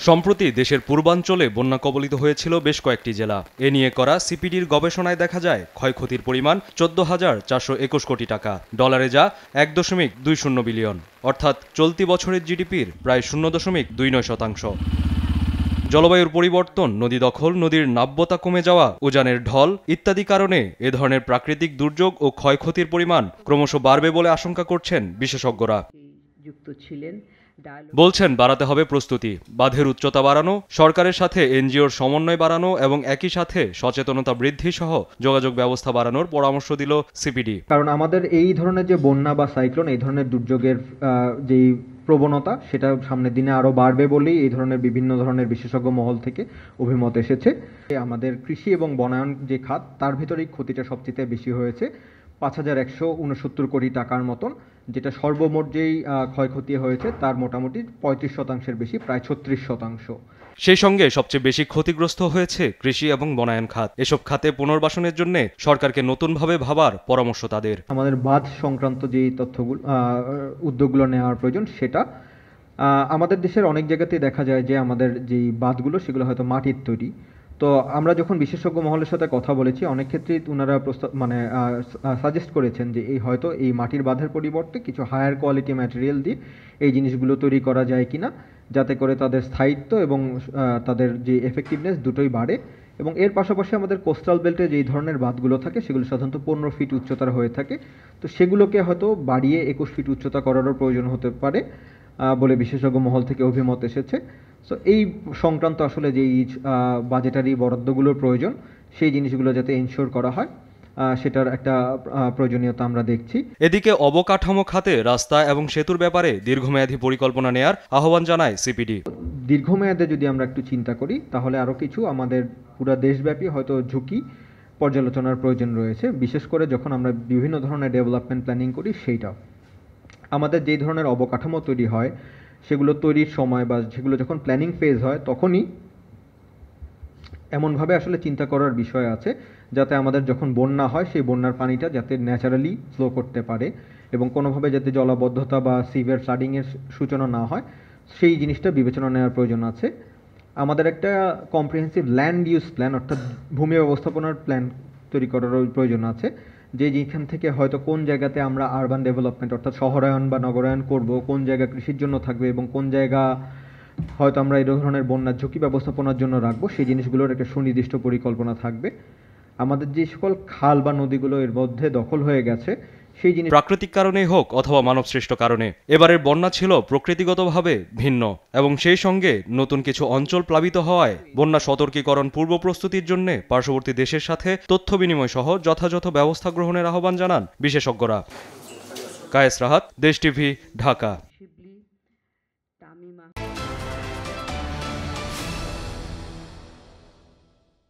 সম্প্রতি দেশের পূর্বাঞ্চলে বন্যা কবলিত হয়েছিল বেশ কয়েকটি জেলা। এ নিয়ে করা সিপিডির গবেষণায় দেখা যায় ক্ষয়ক্ষতির পরিমাণ 14,421 কোটি টাকা, ডলারে যা 1.20 বিলিয়ন, অর্থাৎ চলতি বছরের জিডিপির প্রায় 0.29%। জলবায়ুর পরিবর্তন, নদী দখল, নদীর নাব্যতা কমে যাওয়া, উজানের ঢল ইত্যাদি কারণে এ ধরনের প্রাকৃতিক দুর্যোগ ও ক্ষয়ক্ষতির পরিমাণ ক্রমশ বাড়বে বলে আশঙ্কা করছেন বিশেষজ্ঞরা। বলছেন বাড়াতে হবে প্রস্তুতি, বাঁধের উচ্চতা বাড়ানো, সরকারের সাথে এনজিওর সমন্বয় বাড়ানো এবং একই সাথে সচেতনতা বৃদ্ধি সহ যোগাযোগ ব্যবস্থা বাড়ানোর পরামর্শ দিল সিপিডি। কারণ আমাদের এই ধরনের যে বন্যা বা সাইক্লোন, এই ধরনের দুর্যোগের যেই প্রবণতা সেটা সামনের দিনে আরো বাড়বে বলেই এই ধরনের বিভিন্ন ধরনের বিশেষজ্ঞ মহল থেকে অভিমত এসেছে। আমাদের কৃষি এবং বনায়ন যে খাত, তার ভিতরেই ক্ষতিটা সবচেয়ে বেশি হয়েছে, 5,169 কোটি টাকার মতন, যেটা সর্বমোট যেই ক্ষয়ক্ষতি হয়েছে তার মোটামুটি 35%-এর বেশি, প্রায় 36%। সেই সঙ্গে সবচেয়ে বেশি ক্ষতিগ্রস্ত হয়েছে কৃষি এবং বনায়ন খাত। এসব খাতে পুনর্বাসনের জন্য সরকারকে নতুনভাবে ভাবার পরামর্শ তাদের। আমাদের বাঁধ সংক্রান্ত যে তথ্যগুলো, উদ্যোগগুলো নেওয়ার প্রয়োজন, সেটা আমাদের দেশের অনেক জায়গাতেই দেখা যায় যে আমাদের যেই বাঁধগুলো সেগুলো হয়তো মাটির তৈরি। তো আমরা যখন বিশেষজ্ঞ মহলের সাথে কথা বলেছি, অনেক ক্ষেত্রেই ওনারা সাজেস্ট করেছেন যে হয়তো এই মাটির বাঁধের পরিবর্তে কিছু হায়ার কোয়ালিটি ম্যাটেরিয়াল দিয়ে এই জিনিসগুলো তৈরি করা যায় কিনা, যাতে করে তাদের স্থায়িত্ব এবং তাদের যে এফেক্টিভনেস দুটোই বাড়ে। এবং এর পাশাপাশি আমাদের কোস্টাল বেল্টে যেই ধরনের বাঁধগুলো থাকে সেগুলো সাধারণত 15 ফিট উচ্চতার হয়ে থাকে, তো সেগুলোকে হয়তো বাড়িয়ে 21 ফিট উচ্চতা করারও প্রয়োজন হতে পারে বলে বিশেষজ্ঞ মহল থেকে অভিমত এসেছে। সো এই সংক্রান্ত আসলে যেই বাজেটারি বরাদ্দগুলোর প্রয়োজন, সেই জিনিসগুলো যাতে এনশিওর করা হয়, সেটার একটা প্রয়োজনীয়তা আমরা দেখছি। এদিকে অবকাঠামো খাতে রাস্তা এবং সেতুর ব্যাপারে দীর্ঘমেয়াদী পরিকল্পনা নেয়ার আহ্বান জানায় সিপিডি। দীর্ঘমেয়াদে যদি আমরা একটু চিন্তা করি, তাহলে আরও কিছু আমাদের পুরো দেশব্যাপী হয়তো ঝুঁকি পর্যালোচনার প্রয়োজন রয়েছে, বিশেষ করে যখন আমরা বিভিন্ন ধরনের ডেভেলপমেন্ট প্ল্যানিং করি। সেইটা আমাদের যেই ধরনের অবকাঠামো তৈরি হয়, সেগুলো তৈরির সময় বা সেগুলো যখন প্ল্যানিং ফেজ হয়, তখনই এমনভাবে আসলে চিন্তা করার বিষয় আছে যাতে আমাদের যখন বন্যা হয়, সেই বন্যার পানিটা যাতে ন্যাচারালি ফ্লো করতে পারে এবং কোনোভাবে যাতে জলাবদ্ধতা বা সিভিয়ার ফ্লাডিংয়ের সূচনা না হয়, সেই জিনিসটা বিবেচনা নেওয়ার প্রয়োজন আছে। আমাদের একটা কম্প্রিহেন্সিভ ল্যান্ড ইউজ প্ল্যান, অর্থাৎ ভূমি ব্যবস্থাপনার প্ল্যান তৈরি করারও প্রয়োজন আছে, যেখান থেকে হয়তো কোন জায়গাতে আমরা আরবান ডেভেলপমেন্ট অর্থাৎ শহরায়ন বা নগরায়ন করব, কোন জায়গা কৃষির জন্য থাকবে এবং কোন জায়গা হয়তো আমরা এই ধরনের বন্যার ঝুঁকি ব্যবস্থাপনার জন্য রাখবো, সেই জিনিসগুলোর একটা সুনির্দিষ্ট পরিকল্পনা থাকবে। আমাদের যে সকল খাল বা নদীগুলো এর মধ্যে দখল হয়ে গেছে, সেই জিনিস প্রাকৃতিক কারণেই হোক অথবা মানবসৃষ্ট কারণে এবারের বন্যা ছিল প্রকৃতিগতভাবে ভিন্ন এবং সেই সঙ্গে নতুন কিছু অঞ্চল প্লাবিত হওয়ায় বন্যা সতর্কীকরণ পূর্ব প্রস্তুতির জন্য পার্শ্ববর্তী দেশের সাথে তথ্য বিনিময় সহ যথাযথ ব্যবস্থা গ্রহণের আহ্বান জানান বিশেষজ্ঞরা। কায়েস রাহাত, দেশ টিভি, ঢাকা।